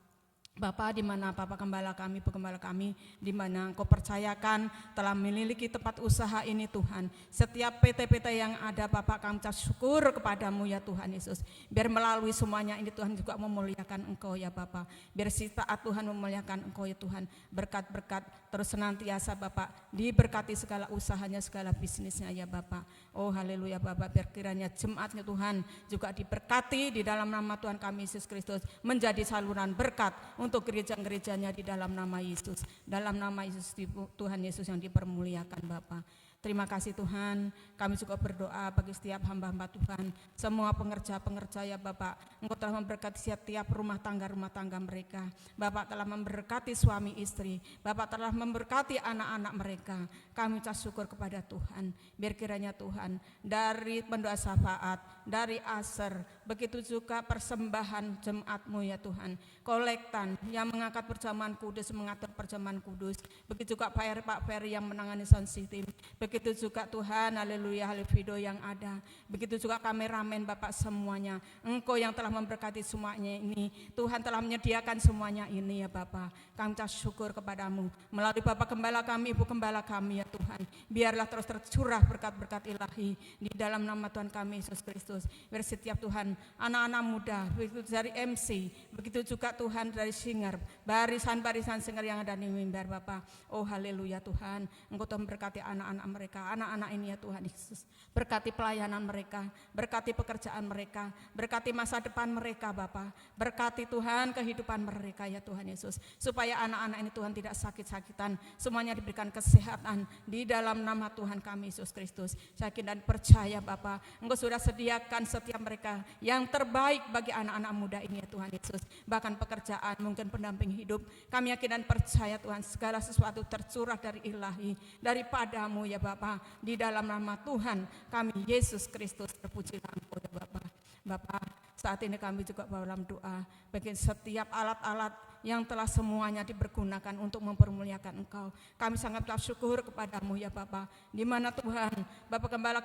Bapak, di mana Bapak Gembala kami, Ibu Gembala kami, di mana Engkau percayakan telah memiliki tempat usaha ini Tuhan. Setiap PT-PT yang ada Bapak, kami syukur kepadamu ya Tuhan Yesus. Biar melalui semuanya ini Tuhan juga memuliakan Engkau ya Bapak. Biar saat Tuhan memuliakan Engkau ya Tuhan. Berkat-berkat terus senantiasa Bapak, diberkati segala usahanya, segala bisnisnya ya Bapak. Oh haleluya Bapak, biar kiranya jemaatnya Tuhan juga diberkati di dalam nama Tuhan kami Yesus Kristus, menjadi saluran berkat untuk gereja-gerejanya di dalam nama Yesus. Dalam nama Yesus, Tuhan Yesus yang dipermuliakan Bapa. Terima kasih Tuhan, kami juga berdoa bagi setiap hamba-hamba Tuhan, semua pengerja-pengerja ya Bapak, Engkau telah memberkati setiap rumah tangga mereka, Bapak telah memberkati suami istri, Bapak telah memberkati anak-anak mereka. Kami ucap syukur kepada Tuhan, biar kiranya Tuhan dari pendoa syafaat, dari aser, begitu juga persembahan jemaat-Mu ya Tuhan, kolektan yang mengangkat perjamuan kudus, mengatur perjamuan kudus, begitu juga Pak Ferry yang menangani sensitif, begitu juga Tuhan, haleluya, haleluya yang ada, begitu juga kameramen Bapak semuanya, Engkau yang telah memberkati semuanya ini, Tuhan telah menyediakan semuanya ini ya Bapak. Kami ucap syukur kepadamu, melalui Bapak Gembala kami, Ibu Gembala kami ya Tuhan, biarlah terus tercurah berkat-berkat ilahi di dalam nama Tuhan kami Yesus Kristus. Biar setiap Tuhan Tuhan anak-anak muda, begitu dari MC, begitu juga Tuhan dari singer, barisan-barisan singer yang ada di mimbar Bapa. Oh haleluya Tuhan, Engkau Tuhan berkati anak-anak mereka, anak-anak ini ya Tuhan Yesus. Berkati pelayanan mereka, berkati pekerjaan mereka, berkati masa depan mereka Bapa. Berkati Tuhan kehidupan mereka ya Tuhan Yesus. Supaya anak-anak ini Tuhan tidak sakit-sakitan, semuanya diberikan kesehatan di dalam nama Tuhan kami Yesus Kristus. Saya yakin dan percaya Bapa, Engkau sudah sediakan setiap mereka yang terbaik bagi anak-anak muda ini ya Tuhan Yesus. Bahkan pekerjaan, mungkin pendamping hidup. Kami yakin dan percaya Tuhan segala sesuatu tercurah dari ilahi, daripadamu ya Bapa. Di dalam nama Tuhan kami Yesus Kristus, terpujilah Engkau ya Bapa. Bapa, saat ini kami juga dalam doa bagi setiap alat-alat yang telah semuanya dipergunakan untuk mempermuliakan Engkau. Kami sangat bersyukur kepadamu ya Bapa. Di mana Tuhan, Bapak gembala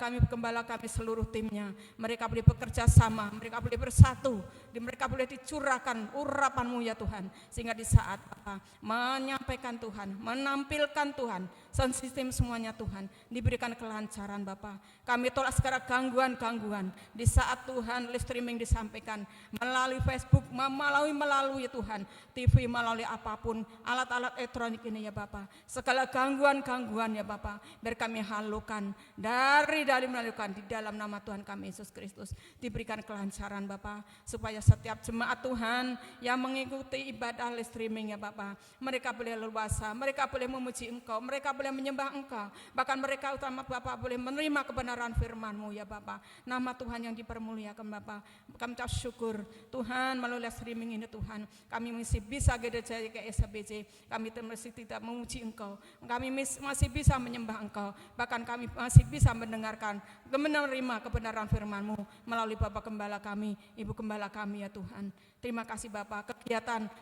kami seluruh timnya, mereka boleh bekerja sama, mereka boleh bersatu, mereka boleh dicurahkan urapan-Mu ya Tuhan. Sehingga di saat Bapa menyampaikan Tuhan, menampilkan Tuhan, sound system semuanya Tuhan, diberikan kelancaran Bapa. Kami tolak segala gangguan-gangguan di saat Tuhan live streaming disampaikan melalui Facebook, melalui Tuhan TV, melalui apapun alat-alat elektronik ini ya Bapa. Segala gangguan-gangguan ya Bapa, biar kami halukan dari melakukan di dalam nama Tuhan kami Yesus Kristus. Diberikan kelancaran Bapa, supaya setiap jemaat Tuhan yang mengikuti ibadah live streaming ya Bapa, mereka boleh leluasa, mereka boleh memuji Engkau, mereka boleh menyembah Engkau, bahkan mereka utama Bapa boleh menerima kebenaran firman-Mu ya Bapa. Nama Tuhan yang dipermuliakan Bapa. Kami ucap syukur Tuhan melalui live streaming ini Tuhan. Kami masih bisa gereja ke SBC, kami masih tidak memuji Engkau, kami masih bisa menyembah Engkau, bahkan kami masih bisa mendengarkan, menerima kebenaran firman-Mu melalui Bapak Gembala kami, Ibu Gembala kami ya Tuhan. Terima kasih Bapak,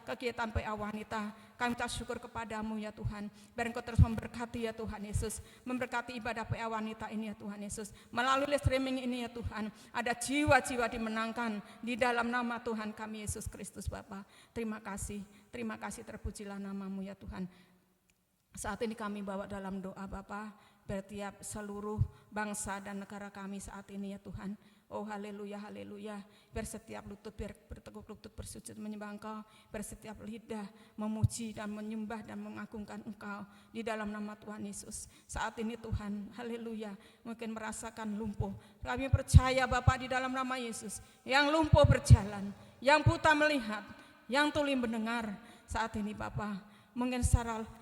kegiatan PA Wanita, kami ucap syukur kepadamu ya Tuhan. Biar Engkau terus memberkati ya Tuhan Yesus, memberkati ibadah PA Wanita ini ya Tuhan Yesus. Melalui live streaming ini ya Tuhan, ada jiwa-jiwa dimenangkan di dalam nama Tuhan kami Yesus Kristus Bapak. Terima kasih terpujilah namamu ya Tuhan. Saat ini kami bawa dalam doa Bapak, bertiap seluruh bangsa dan negara kami saat ini ya Tuhan. Oh haleluya, haleluya. Biar setiap lutut, biar bertekuk lutut bersujud menyembah Engkau, biar setiap lidah memuji dan menyembah dan mengagungkan Engkau di dalam nama Tuhan Yesus. Saat ini Tuhan, haleluya, mungkin merasakan lumpuh. Kami percaya Bapak di dalam nama Yesus, yang lumpuh berjalan, yang buta melihat, yang tuli mendengar. Saat ini Bapak, mungkin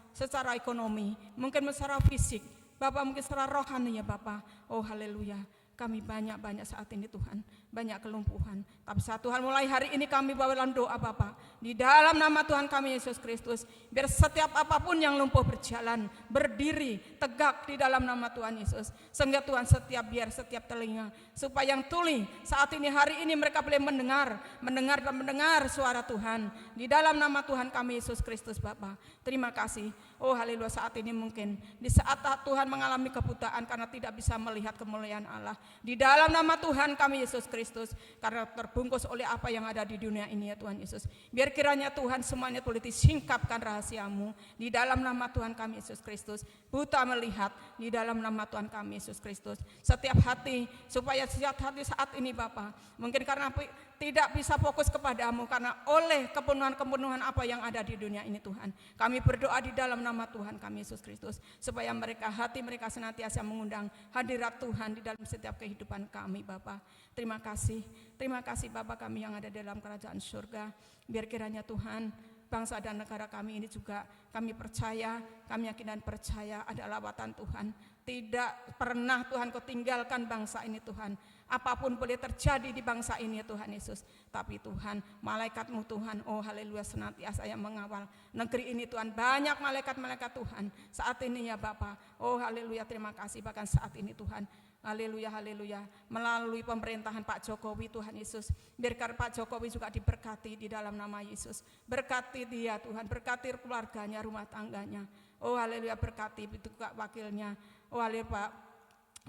secara ekonomi, mungkin secara fisik, Bapak mungkin secara rohani ya Bapak. Oh haleluya. Kami banyak saat ini Tuhan, banyak kelumpuhan. Tapi satu hal, mulai hari ini kami bawa dalam doa Bapak, di dalam nama Tuhan kami Yesus Kristus, biar setiap apapun yang lumpuh berjalan, berdiri, tegak di dalam nama Tuhan Yesus. Sehingga Tuhan biar setiap telinga, supaya yang tuli saat ini hari ini mereka boleh mendengar suara Tuhan. Di dalam nama Tuhan kami Yesus Kristus Bapak. Terima kasih. Oh haleluya, saat ini mungkin di saat Tuhan mengalami kebutaan karena tidak bisa melihat kemuliaan Allah. Di dalam nama Tuhan kami Yesus Kristus, karena terbungkus oleh apa yang ada di dunia ini ya Tuhan Yesus. Biar kiranya Tuhan semuanya boleh disingkapkan rahasiamu di dalam nama Tuhan kami Yesus Kristus. Buta melihat di dalam nama Tuhan kami Yesus Kristus. Setiap hati, supaya setiap hati saat ini Bapa, mungkin karena tidak bisa fokus kepadamu karena oleh kepenuhan apa yang ada di dunia ini Tuhan. Kami berdoa di dalam nama Tuhan kami Yesus Kristus, supaya hati mereka senantiasa mengundang hadirat Tuhan di dalam setiap kehidupan kami Bapa. Terima kasih Bapa kami yang ada dalam kerajaan surga. Biar kiranya Tuhan, bangsa dan negara kami ini juga kami percaya, kami yakin dan percaya ada lawatan Tuhan. Tidak pernah Tuhan Kau tinggalkan bangsa ini Tuhan. Apapun boleh terjadi di bangsa ini ya Tuhan Yesus. Tapi Tuhan, malaikat-Mu Tuhan, oh haleluya, senantiasa yang mengawal negeri ini Tuhan. Banyak malaikat-malaikat Tuhan saat ini ya Bapa. Oh haleluya, terima kasih. Bahkan saat ini Tuhan, haleluya, haleluya, melalui pemerintahan Pak Jokowi Tuhan Yesus, biarkan Pak Jokowi juga diberkati di dalam nama Yesus. Berkati dia Tuhan, berkati keluarganya, rumah tangganya. Oh haleluya, berkati itu wakilnya. Oh haleluya,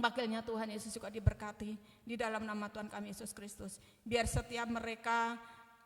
wakilnya Tuhan Yesus juga diberkati di dalam nama Tuhan kami Yesus Kristus. Biar setiap mereka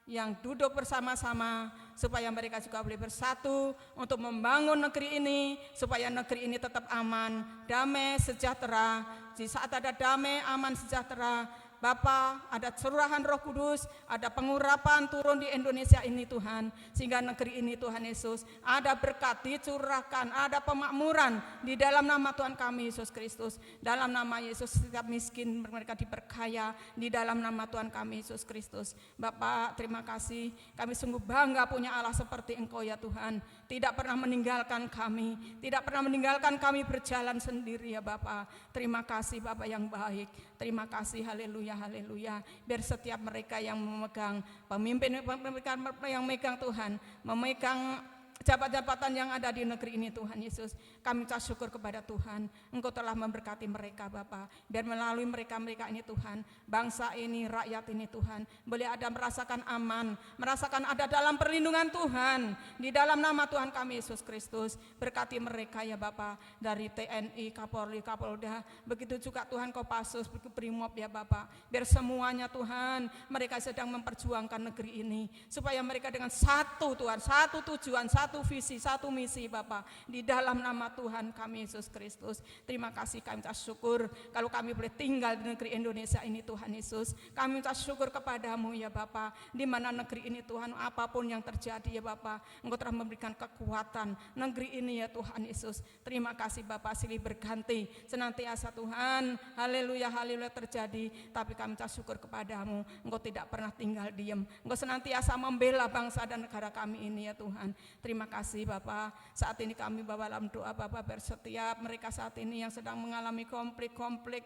yang duduk bersama-sama, supaya mereka juga boleh bersatu untuk membangun negeri ini, supaya negeri ini tetap aman, damai, sejahtera. Di saat ada damai, aman, sejahtera, Bapa, ada curahan Roh Kudus, ada pengurapan turun di Indonesia ini Tuhan, sehingga negeri ini Tuhan Yesus ada berkat dicurahkan, ada pemakmuran di dalam nama Tuhan kami Yesus Kristus. Dalam nama Yesus setiap miskin mereka diperkaya di dalam nama Tuhan kami Yesus Kristus. Bapak, terima kasih, kami sungguh bangga punya Allah seperti Engkau ya Tuhan, tidak pernah meninggalkan kami, tidak pernah meninggalkan kami berjalan sendiri ya Bapak. Terima kasih Bapak yang baik, terima kasih, haleluya, haleluya. Biar setiap mereka yang memegang pemimpin yang memegang Tuhan, memegang jabatan-jabatan yang ada di negeri ini Tuhan Yesus, kami minta syukur kepada Tuhan, Engkau telah memberkati mereka Bapa. Biar melalui mereka-mereka ini Tuhan, bangsa ini, rakyat ini Tuhan, boleh ada merasakan aman, merasakan ada dalam perlindungan Tuhan, di dalam nama Tuhan kami Yesus Kristus. Berkati mereka ya Bapa, dari TNI, Kapolri, Kapolda, begitu juga Tuhan Kopassus, Brimob ya Bapa. Biar semuanya Tuhan, mereka sedang memperjuangkan negeri ini, supaya mereka dengan satu Tuhan, satu tujuan, satu visi, satu misi Bapa, di dalam nama Tuhan kami Yesus Kristus. Terima kasih, kami minta syukur kalau kami boleh tinggal di negeri Indonesia ini Tuhan Yesus. Kami minta syukur kepadamu ya Bapa, di mana negeri ini Tuhan, apapun yang terjadi ya Bapa, Engkau telah memberikan kekuatan negeri ini ya Tuhan Yesus. Terima kasih Bapa, silih berganti senantiasa Tuhan, haleluya, haleluya terjadi, tapi kami minta syukur kepadamu, Engkau tidak pernah tinggal diam, Engkau senantiasa membela bangsa dan negara kami ini ya Tuhan. Terima kasih Bapak, saat ini kami bawa dalam doa Bapak, bersetiap mereka saat ini yang sedang mengalami konflik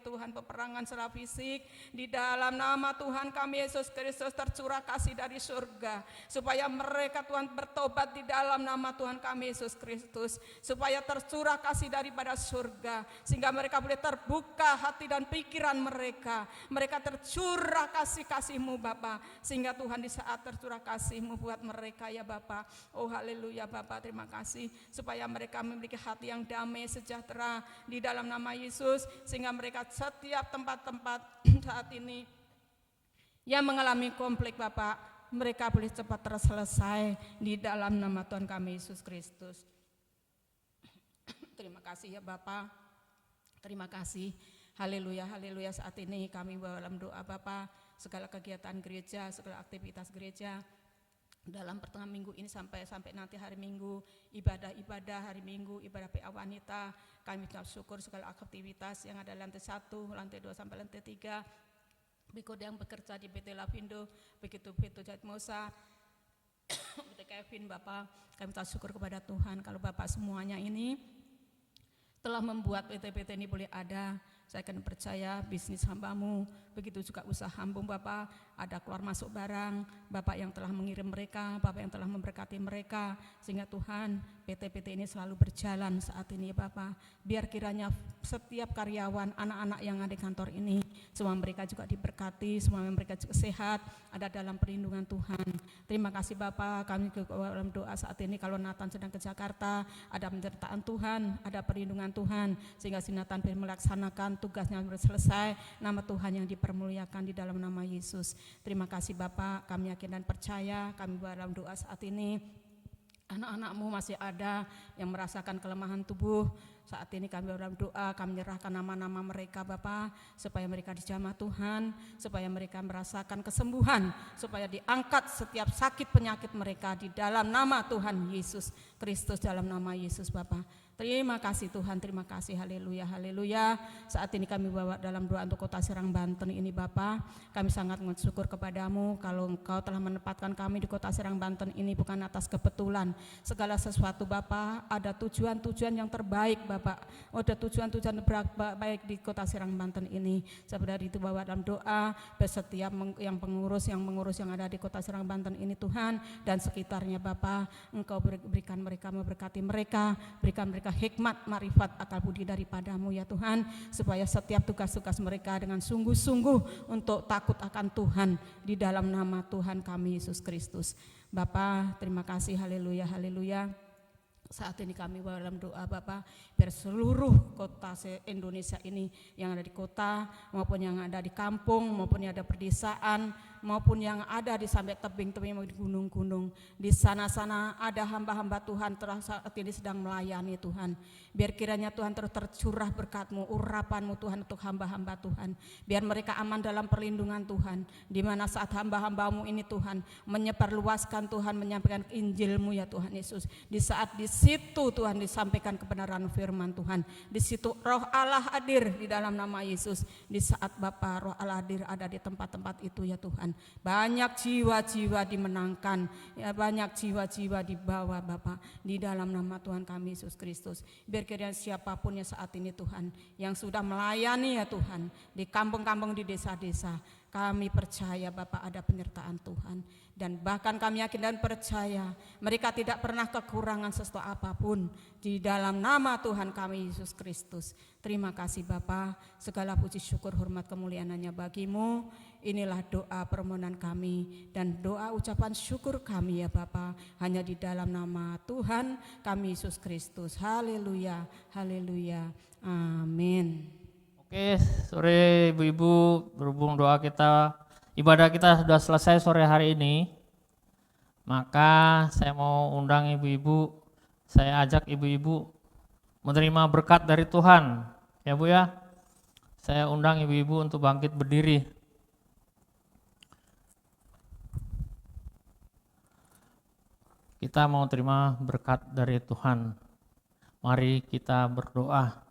Tuhan, peperangan secara fisik, di dalam nama Tuhan kami Yesus Kristus tercurah kasih dari surga, supaya mereka Tuhan bertobat di dalam nama Tuhan kami Yesus Kristus, supaya tercurah kasih daripada surga, sehingga mereka boleh terbuka hati dan pikiran mereka tercurah kasih-kasih-Mu Bapa, sehingga Tuhan di saat tercurah kasih-Mu buat mereka ya Bapa, oh haleluya Bapak, terima kasih, supaya mereka memiliki hati yang damai sejahtera di dalam nama Yesus, sehingga mereka setiap tempat-tempat saat ini yang mengalami konflik Bapak, mereka boleh cepat terselesai di dalam nama Tuhan kami Yesus Kristus. Terima kasih ya Bapak, terima kasih, haleluya, haleluya. Saat ini kami dalam doa Bapak, segala kegiatan gereja, segala aktivitas gereja dalam pertengahan minggu ini sampai nanti hari Minggu, ibadah hari Minggu, ibadah PA wanita, kami minta syukur segala aktivitas yang ada lantai 1, lantai 2 sampai lantai 3, berikut yang bekerja di PT Lapindo, begitu PT Jatmosa, PT Kevin Bapak, kami minta syukur kepada Tuhan kalau Bapak semuanya ini telah membuat PT-PT ini boleh ada. Saya akan percaya bisnis hambamu, begitu juga usaha hambamu Bapak, ada keluar masuk barang, Bapak yang telah mengirim mereka, Bapak yang telah memberkati mereka, sehingga Tuhan PT-PT ini selalu berjalan saat ini ya Bapak. Biar kiranya setiap karyawan, anak-anak yang ada di kantor ini, semua mereka juga diberkati, semua mereka juga sehat, ada dalam perlindungan Tuhan. Terima kasih Bapak, kami ke dalam doa saat ini kalau Nathan sedang ke Jakarta, ada penyertaan Tuhan, ada perlindungan Tuhan, sehingga si Nathan bisa melaksanakan tugasnya selesai, nama Tuhan yang dipermuliakan di dalam nama Yesus. Terima kasih Bapak, kami yakin dan percaya, kami dalam doa saat ini, anak-anak-Mu masih ada yang merasakan kelemahan tubuh. Saat ini kami dalam doa, kami menyerahkan nama-nama mereka Bapak, supaya mereka dijamah Tuhan, supaya mereka merasakan kesembuhan, supaya diangkat setiap sakit penyakit mereka di dalam nama Tuhan Yesus Kristus, dalam nama Yesus Bapak. Terima kasih Tuhan, terima kasih, haleluya, haleluya. Saat ini kami bawa dalam doa untuk kota Serang Banten ini Bapak, kami sangat bersyukur kepadamu kalau Engkau telah menempatkan kami di kota Serang Banten ini bukan atas kebetulan. Segala sesuatu Bapak ada tujuan-tujuan yang terbaik Bapak, ada tujuan-tujuan baik di kota Serang Banten ini. Sebenarnya itu bawa dalam doa setiap yang mengurus yang ada di kota Serang Banten ini Tuhan dan sekitarnya Bapak, Engkau berikan mereka, memberkati mereka, berikan mereka hikmat, marifat, akal budi daripada-Mu ya Tuhan, supaya setiap tugas-tugas mereka dengan sungguh-sungguh untuk takut akan Tuhan di dalam nama Tuhan kami Yesus Kristus. Bapa, terima kasih, haleluya, haleluya. Saat ini kami dalam doa Bapak, biar seluruh kota Indonesia ini, yang ada di kota maupun yang ada di kampung maupun yang ada perdesaan, maupun yang ada di sampai tebing-tebing di gunung-gunung. Di sana-sana ada hamba-hamba Tuhan saat ini sedang melayani Tuhan. Biar kiranya Tuhan terus tercurah berkat-Mu, urapan-Mu Tuhan untuk hamba-hamba Tuhan. Biar mereka aman dalam perlindungan Tuhan. Di mana saat hamba-hamba-Mu ini Tuhan menyebarluaskan Tuhan, menyampaikan Injil-Mu ya Tuhan Yesus. Di saat di situ Tuhan disampaikan kebenaran firman Tuhan. Di situ Roh Allah hadir di dalam nama Yesus. Di saat Bapa Roh Allah hadir ada di tempat-tempat itu ya Tuhan. Banyak jiwa-jiwa dimenangkan, ya, banyak jiwa-jiwa dibawa Bapa di dalam nama Tuhan kami Yesus Kristus. Biar kiranya siapapun yang saat ini Tuhan yang sudah melayani ya Tuhan di kampung-kampung, di desa-desa, kami percaya Bapak ada penyertaan Tuhan. Dan bahkan kami yakin dan percaya mereka tidak pernah kekurangan sesuatu apapun di dalam nama Tuhan kami Yesus Kristus. Terima kasih Bapa, segala puji syukur hormat kemuliaan hanya bagi-Mu. Inilah doa permohonan kami dan doa ucapan syukur kami ya Bapa, hanya di dalam nama Tuhan kami Yesus Kristus. Haleluya, haleluya, amin. Oke, sore ibu-ibu, berhubung doa kita, ibadah kita sudah selesai sore hari ini, maka saya mau undang ibu-ibu, saya ajak ibu-ibu menerima berkat dari Tuhan, ya Bu ya. Saya undang ibu-ibu untuk bangkit berdiri. Kita mau terima berkat dari Tuhan. Mari kita berdoa.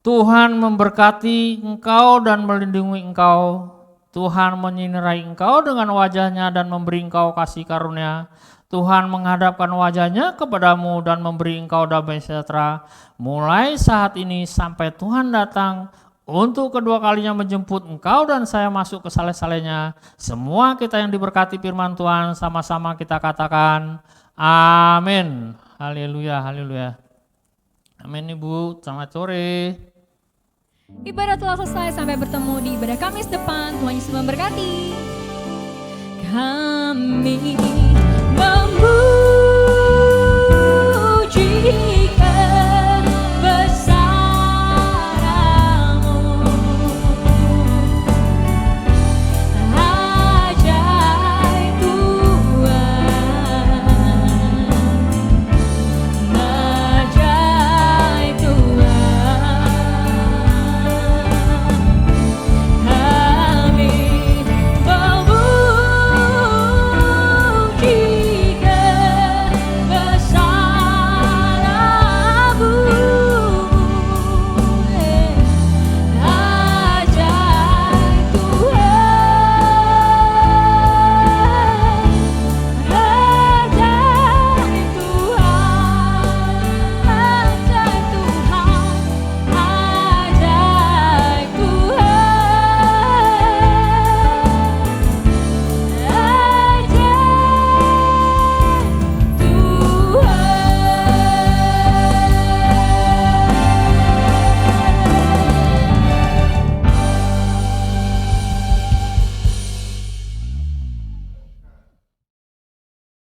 Tuhan memberkati engkau dan melindungi engkau. Tuhan menyinari engkau dengan wajahnya dan memberi engkau kasih karunia. Tuhan menghadapkan wajahnya kepadamu dan memberi engkau damai sejahtera. Mulai saat ini sampai Tuhan datang untuk kedua kalinya menjemput engkau dan saya masuk ke saleh-salehnya. Semua kita yang diberkati firman Tuhan sama-sama kita katakan amin. Haleluya, haleluya. Amin Ibu, selamat sore. Ibadah telah selesai, sampai bertemu di ibadah Kamis depan. Tuhan Yesus memberkati. Kami